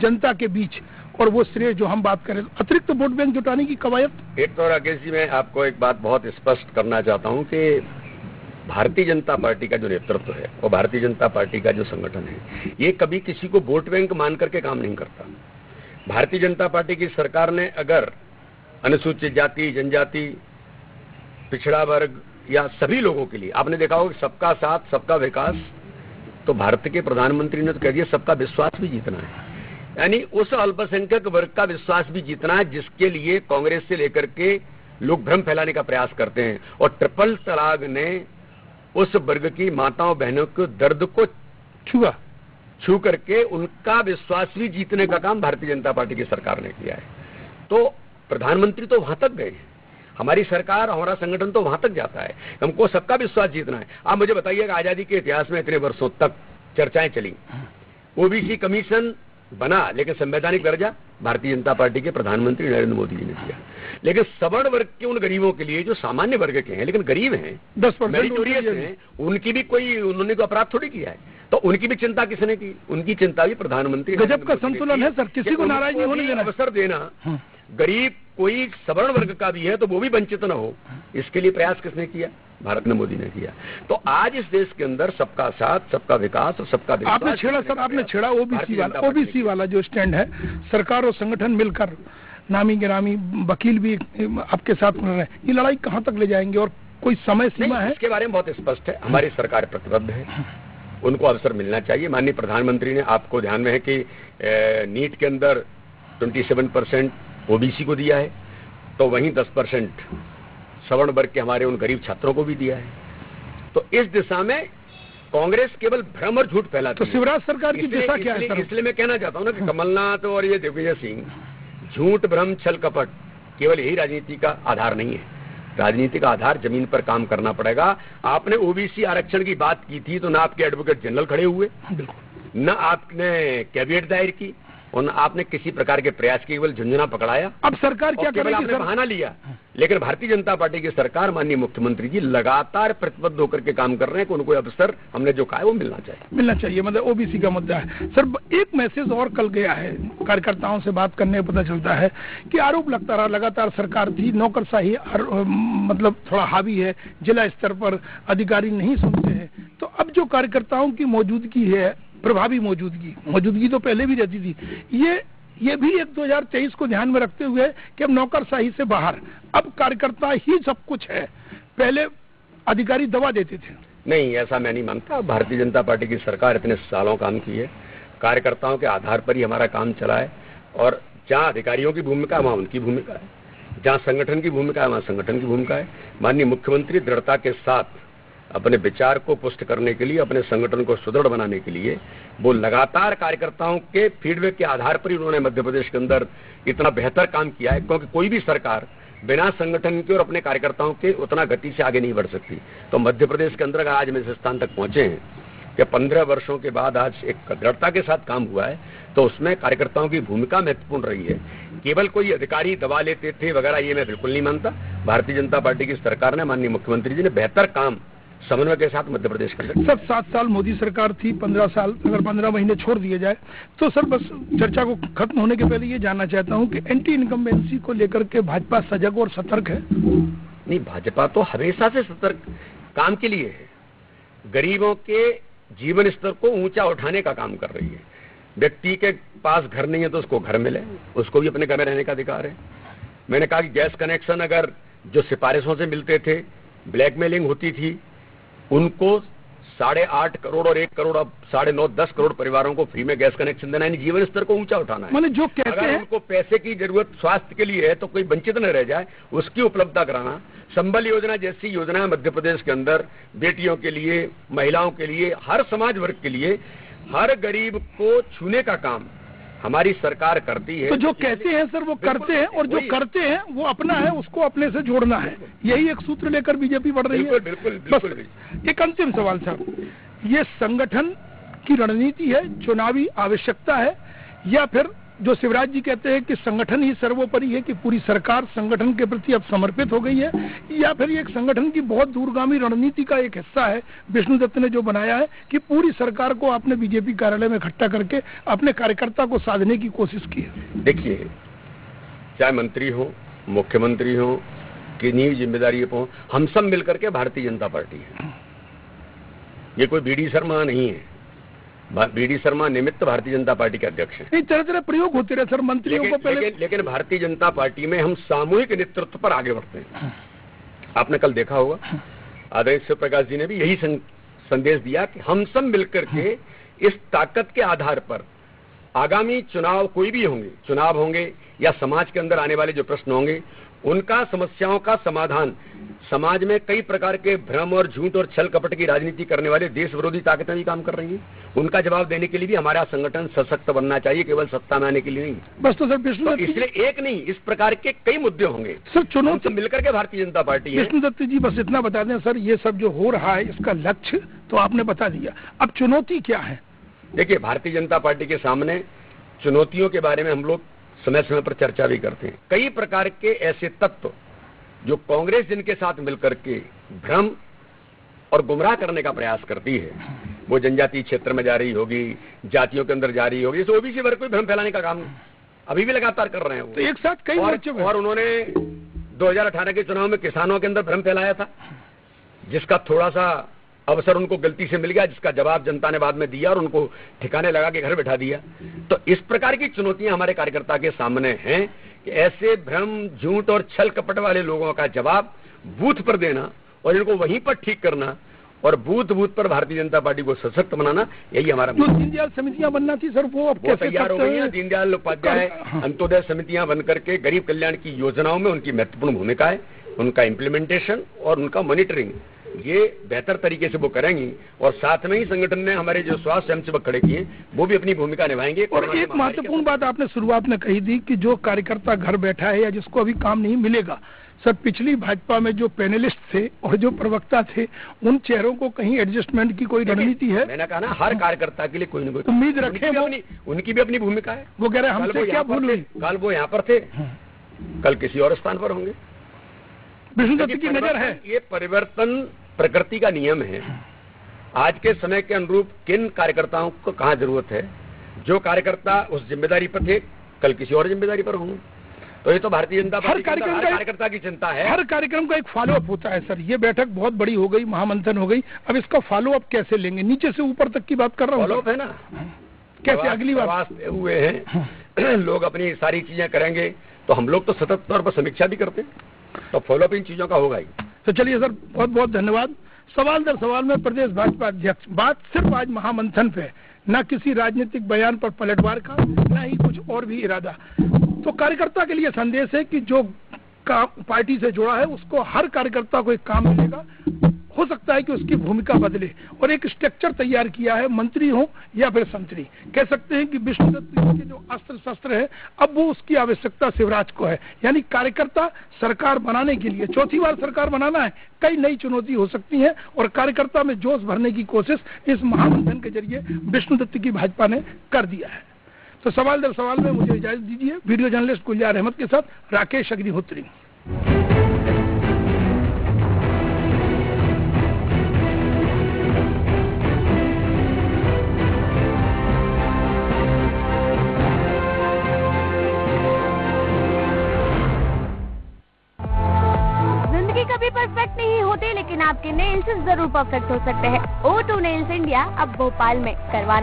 जनता के बीच, और वो श्रेय जो हम बात करें अतिरिक्त वोट बैंक जुटाने की कवायद। एक तो राकेश जी, मैं आपको एक बात बहुत स्पष्ट करना चाहता हूं कि भारतीय जनता पार्टी का जो नेतृत्व है और भारतीय जनता पार्टी का जो संगठन है, ये कभी किसी को वोट बैंक मान करके काम नहीं करता। भारतीय जनता पार्टी की सरकार ने अगर अनुसूचित जाति, जनजाति, पिछड़ा वर्ग या सभी लोगों के लिए, आपने देखा होगा सबका साथ सबका विकास, तो भारत के प्रधानमंत्री ने तो कह दिया सबका विश्वास भी जीतना है, यानी उस अल्पसंख्यक वर्ग का विश्वास भी जीतना है जिसके लिए कांग्रेस से लेकर के लोग भ्रम फैलाने का प्रयास करते हैं। और ट्रिपल तलाक ने उस वर्ग की माताओं बहनों के दर्द को छू करके उनका विश्वास भी जीतने का काम भारतीय जनता पार्टी की सरकार ने किया है। तो प्रधानमंत्री तो वहां तक गए, हमारी सरकार, हमारा संगठन तो वहां तक जाता है, हमको सबका विश्वास जीतना है। आप मुझे बताइएगा, आजादी के इतिहास में इतने वर्षों तक चर्चाएं चली, ओबीसी कमीशन बना, लेकिन संवैधानिक दर्जा भारतीय जनता पार्टी के प्रधानमंत्री नरेंद्र मोदी जी ने दिया। लेकिन सवर्ण वर्ग के उन गरीबों के लिए जो सामान्य वर्ग के हैं लेकिन गरीब हैं, 10% हैं, उनकी भी कोई, उन्होंने कोई अपराध थोड़ी किया है, तो उनकी भी चिंता किसने की? उनकी चिंता भी प्रधानमंत्री। गजब का संतुलन है सर, किसी को नाराज नहीं होने देना, अवसर देना। गरीब कोई सवर्ण वर्ग का भी है तो वो भी वंचित न हो, इसके लिए प्रयास किसने किया? भारत ने, मोदी ने किया। तो आज इस देश के अंदर सबका साथ, सबका विकास और सबका विकास आपने छेड़ा सर, आपने छेड़ा ओबीसी वाला जो स्टैंड है, सरकार और संगठन मिलकर, नामी गिरामी वकील भी आपके साथ मिल रहे हैं, ये लड़ाई कहाँ तक ले जाएंगे और कोई समय सीमा है? इसके बारे में बहुत स्पष्ट है, हमारी सरकार प्रतिबद्ध है, उनको अवसर मिलना चाहिए। माननीय प्रधानमंत्री ने, आपको ध्यान में है कि नीट के अंदर 27% ओबीसी को दिया है, तो वहीं 10% सवर्ण वर्ग के हमारे उन गरीब छात्रों को भी दिया है। तो इस दिशा में कांग्रेस केवल भ्रम और झूठ फैलाती है। तो शिवराज सरकार की दिशा क्या है? इसलिए मैं कहना चाहता हूं ना कि कमलनाथ और ये दिग्विजय सिंह, झूठ, भ्रम, छल कपट केवल यही राजनीति का आधार नहीं है। राजनीति का आधार जमीन पर काम करना पड़ेगा। आपने ओबीसी आरक्षण की बात की थी तो ना आपके एडवोकेट जनरल खड़े हुए, न आपने कैबिनेट दायर की, और आपने किसी प्रकार के प्रयास की, केवल झुंझुना पकड़ाया। अब सरकार क्या करेगी? आपने बहाना लिया। लेकिन भारतीय जनता पार्टी की सरकार, माननीय मुख्यमंत्री जी लगातार प्रतिबद्ध होकर के काम कर रहे हैं कि उनको अवसर हमने जो कहा है वो मिलना चाहिए। मतलब ओबीसी का मुद्दा है सर। एक मैसेज और कल गया है, कार्यकर्ताओं से बात करने में पता चलता है कि आरोप लगता रहा लगातार सरकार थी नौकरशाही, मतलब थोड़ा हावी है, जिला स्तर पर अधिकारी नहीं सुनते हैं। तो अब जो कार्यकर्ताओं की मौजूदगी है, प्रभावी मौजूदगी तो पहले भी रहती थी, ये भी एक 2023 को ध्यान में रखते हुए कि अब नौकरशाही से बाहर, अब कार्यकर्ता ही सब कुछ है, पहले अधिकारी दबा देते थे। नहीं, ऐसा मैं नहीं मानता। भारतीय जनता पार्टी की सरकार इतने सालों काम की है, कार्यकर्ताओं के आधार पर ही हमारा काम चला है, और जहाँ अधिकारियों की भूमिका है वहाँ उनकी भूमिका है, जहाँ संगठन की भूमिका है वहाँ संगठन की भूमिका है। माननीय मुख्यमंत्री दृढ़ता के साथ अपने विचार को पुष्ट करने के लिए, अपने संगठन को सुदृढ़ बनाने के लिए, वो लगातार कार्यकर्ताओं के फीडबैक के आधार पर ही उन्होंने मध्य प्रदेश के अंदर इतना बेहतर काम किया है। क्योंकि कोई भी सरकार बिना संगठन के और अपने कार्यकर्ताओं के उतना गति से आगे नहीं बढ़ सकती। तो मध्य प्रदेश के अंदर आज हम इस स्थान तक पहुंचे हैं कि 15 वर्षों के बाद आज एक दृढ़ता के साथ काम हुआ है, तो उसमें कार्यकर्ताओं की भूमिका महत्वपूर्ण रही है। केवल कोई अधिकारी दबा लेते थे वगैरह, ये मैं बिल्कुल नहीं मानता। भारतीय जनता पार्टी की सरकार ने, माननीय मुख्यमंत्री जी ने बेहतर काम समन्वय के साथ मध्य प्रदेश के अंदर। सर 7 साल मोदी सरकार थी, 15 साल, अगर 15 महीने छोड़ दिए जाए तो सर बस चर्चा को खत्म होने के पहले ये जानना चाहता हूं कि एंटी इनकम्बेंसी को लेकर के भाजपा सजग और सतर्क है? नहीं, भाजपा तो हमेशा से सतर्क काम के लिए है, गरीबों के जीवन स्तर को ऊंचा उठाने का काम कर रही है। व्यक्ति के पास घर नहीं है तो उसको घर मिले, उसको भी अपने घर में रहने का अधिकार है। मैंने कहा कि गैस कनेक्शन अगर जो सिफारिशों से मिलते थे, ब्लैकमेलिंग होती थी, उनको 8.5 करोड़ और 1 करोड़, अब 9.5 10 करोड़ परिवारों को फ्री में गैस कनेक्शन देना, यानी जीवन स्तर को ऊंचा उठाना है। जो कहते हैं उनको पैसे की जरूरत स्वास्थ्य के लिए है तो कोई वंचित न रह जाए, उसकी उपलब्धता कराना। संबल योजना जैसी योजना मध्य प्रदेश के अंदर बेटियों के लिए, महिलाओं के लिए, हर समाज वर्ग के लिए, हर गरीब को छूने का काम हमारी सरकार करती है। तो जो कहते हैं सर वो करते हैं, और जो करते हैं वो अपना है, उसको अपने से जोड़ना है, यही एक सूत्र लेकर बीजेपी बढ़ रही है। बिल्कुल। एक अंतिम सवाल सर, ये संगठन की रणनीति है, चुनावी आवश्यकता है, या फिर जो शिवराज जी कहते हैं कि संगठन ही सर्वोपरि है, कि पूरी सरकार संगठन के प्रति अब समर्पित हो गई है, या फिर एक संगठन की बहुत दूरगामी रणनीति का एक हिस्सा है विष्णु दत्त ने जो बनाया है कि पूरी सरकार को आपने बीजेपी कार्यालय में इकट्ठा करके अपने कार्यकर्ता को साधने की कोशिश की है? देखिए, चाहे मंत्री हो, मुख्यमंत्री हो, किन्हीं जिम्मेदारी हो, हम सब मिलकर के भारतीय जनता पार्टी है। ये कोई बीडी शर्मा नहीं है। बीडी शर्मा निमित्त भारतीय जनता पार्टी के अध्यक्ष हैं। तरह तरह प्रयोग होते रहे सर मंत्रियों को पहले। लेकिन भारतीय जनता पार्टी में हम सामूहिक नेतृत्व पर आगे बढ़ते हैं। आपने कल देखा होगा, आदरणीय शिव प्रकाश जी ने भी यही संदेश दिया कि हम सब मिलकर के इस ताकत के आधार पर आगामी चुनाव कोई भी होंगे, चुनाव होंगे या समाज के अंदर आने वाले जो प्रश्न होंगे, उनका समस्याओं का समाधान, समाज में कई प्रकार के भ्रम और झूठ और छल कपट की राजनीति करने वाले देश विरोधी ताकतें भी काम कर रही हैं, उनका जवाब देने के लिए भी हमारा संगठन सशक्त बनना चाहिए, केवल सत्ता में आने के लिए नहीं। बस तो सर विष्णु दत्त, इसलिए एक नहीं, इस प्रकार के कई मुद्दे होंगे सर। चुनौती मिलकर के भारतीय जनता पार्टी है। विष्णु दत्त जी बस इतना बता दें सर, ये सब जो हो रहा है इसका लक्ष्य तो आपने बता दिया, अब चुनौती क्या है? देखिए, भारतीय जनता पार्टी के सामने चुनौतियों के बारे में हम लोग समय समय पर चर्चा भी करते हैं। कई प्रकार के ऐसे तत्व जो कांग्रेस जिनके साथ मिलकर के भ्रम और गुमराह करने का प्रयास करती है, वो जनजातीय क्षेत्र में जा रही होगी, जातियों के अंदर जा रही होगी, तो ओबीसी वर्ग को भ्रम फैलाने का काम अभी भी लगातार कर रहे हैं वो। तो एक साथ कई और उन्होंने 2018 के चुनाव में किसानों के अंदर भ्रम फैलाया था, जिसका थोड़ा सा अवसर उनको गलती से मिल गया, जिसका जवाब जनता ने बाद में दिया और उनको ठिकाने लगा के घर बैठा दिया। तो इस प्रकार की चुनौतियां हमारे कार्यकर्ता के सामने हैं कि ऐसे भ्रम, झूठ और छल कपट वाले लोगों का जवाब बूथ पर देना और इनको वहीं पर ठीक करना और बूथ पर भारतीय जनता पार्टी को सशक्त बनाना, यही हमारा। जो दीनदयाल समितियां बनना थी सर, वो अब कैसे तैयार हो गई है? दीनदयाल उपाध्याय अंत्योदय समितियां बनकर के गरीब कल्याण की योजनाओं में उनकी महत्वपूर्ण भूमिका है, उनका इम्प्लीमेंटेशन और उनका मॉनिटरिंग, ये बेहतर तरीके से वो करेंगी। और साथ में ही संगठन ने हमारे जो स्वास्थ्य स्वयंसेवक खड़े किए, वो भी अपनी भूमिका निभाएंगे। और एक महत्वपूर्ण बात आपने शुरुआत में कही थी कि जो कार्यकर्ता घर बैठा है या जिसको अभी काम नहीं मिलेगा, सर पिछली भाजपा में जो पैनलिस्ट थे और जो प्रवक्ता थे, उन चेहरों को कहीं एडजस्टमेंट की कोई रणनीति है? मैंने कहा ना, हर कार्यकर्ता के लिए कोई न कोई उम्मीद रखें, उनकी भी अपनी भूमिका है। वो कह रहे हैं हमसे क्या भूल हुई? कल वो यहाँ पर थे, कल किसी और स्थान पर होंगे। विष्णु दत्त की नजर है। ये परिवर्तन प्रकृति का नियम है। आज के समय के अनुरूप किन कार्यकर्ताओं को कहाँ जरूरत है, जो कार्यकर्ता उस जिम्मेदारी पर थे कल किसी और जिम्मेदारी पर होंगे। तो ये तो भारतीय जनता पार्टी हर कार्यकर्ता की चिंता है। हर कार्यक्रम का एक फॉलो अप होता है सर। ये बैठक बहुत बड़ी हो गई, महामंथन हो गई, अब इसका फॉलो अप कैसे लेंगे? नीचे से ऊपर तक की बात कर रहा हूँ। फॉलो अप है ना, कैसे? अगली बार हुए हैं लोग अपनी सारी चीजें करेंगे, तो हम लोग तो सतत तौर पर समीक्षा भी करते हैं, तो फॉलो अप इन चीजों का होगा ही। तो चलिए सर, बहुत बहुत धन्यवाद। सवाल दर सवाल में प्रदेश भाजपा अध्यक्ष, बात सिर्फ आज महामंथन पे, न किसी राजनीतिक बयान पर पलटवार का, न ही कुछ और भी इरादा। तो कार्यकर्ता के लिए संदेश है कि जो पार्टी से जुड़ा है उसको, हर कार्यकर्ता को एक काम मिलेगा, हो सकता है कि उसकी भूमिका बदले, और एक स्ट्रक्चर तैयार किया है, मंत्री हो या फिर संतरी। कह सकते हैं कि विष्णु दत्त के जो अस्त्र शस्त्र है, अब वो उसकी आवश्यकता शिवराज को है। यानी कार्यकर्ता सरकार बनाने के लिए, चौथी बार सरकार बनाना है, कई नई चुनौती हो सकती है, और कार्यकर्ता में जोश भरने की कोशिश इस महामंथन के जरिए विष्णु दत्त की भाजपा ने कर दिया है। तो सवाल दर सवाल में मुझे इजाजत दीजिए। वीडियो जर्नलिस्ट गुलजार अहमद के साथ राकेश अग्निहोत्री। कभी परफेक्ट नहीं होते, लेकिन आपके नेल्स जरूर परफेक्ट हो सकते हैं। O2 नेल्स इंडिया अब भोपाल में करवाना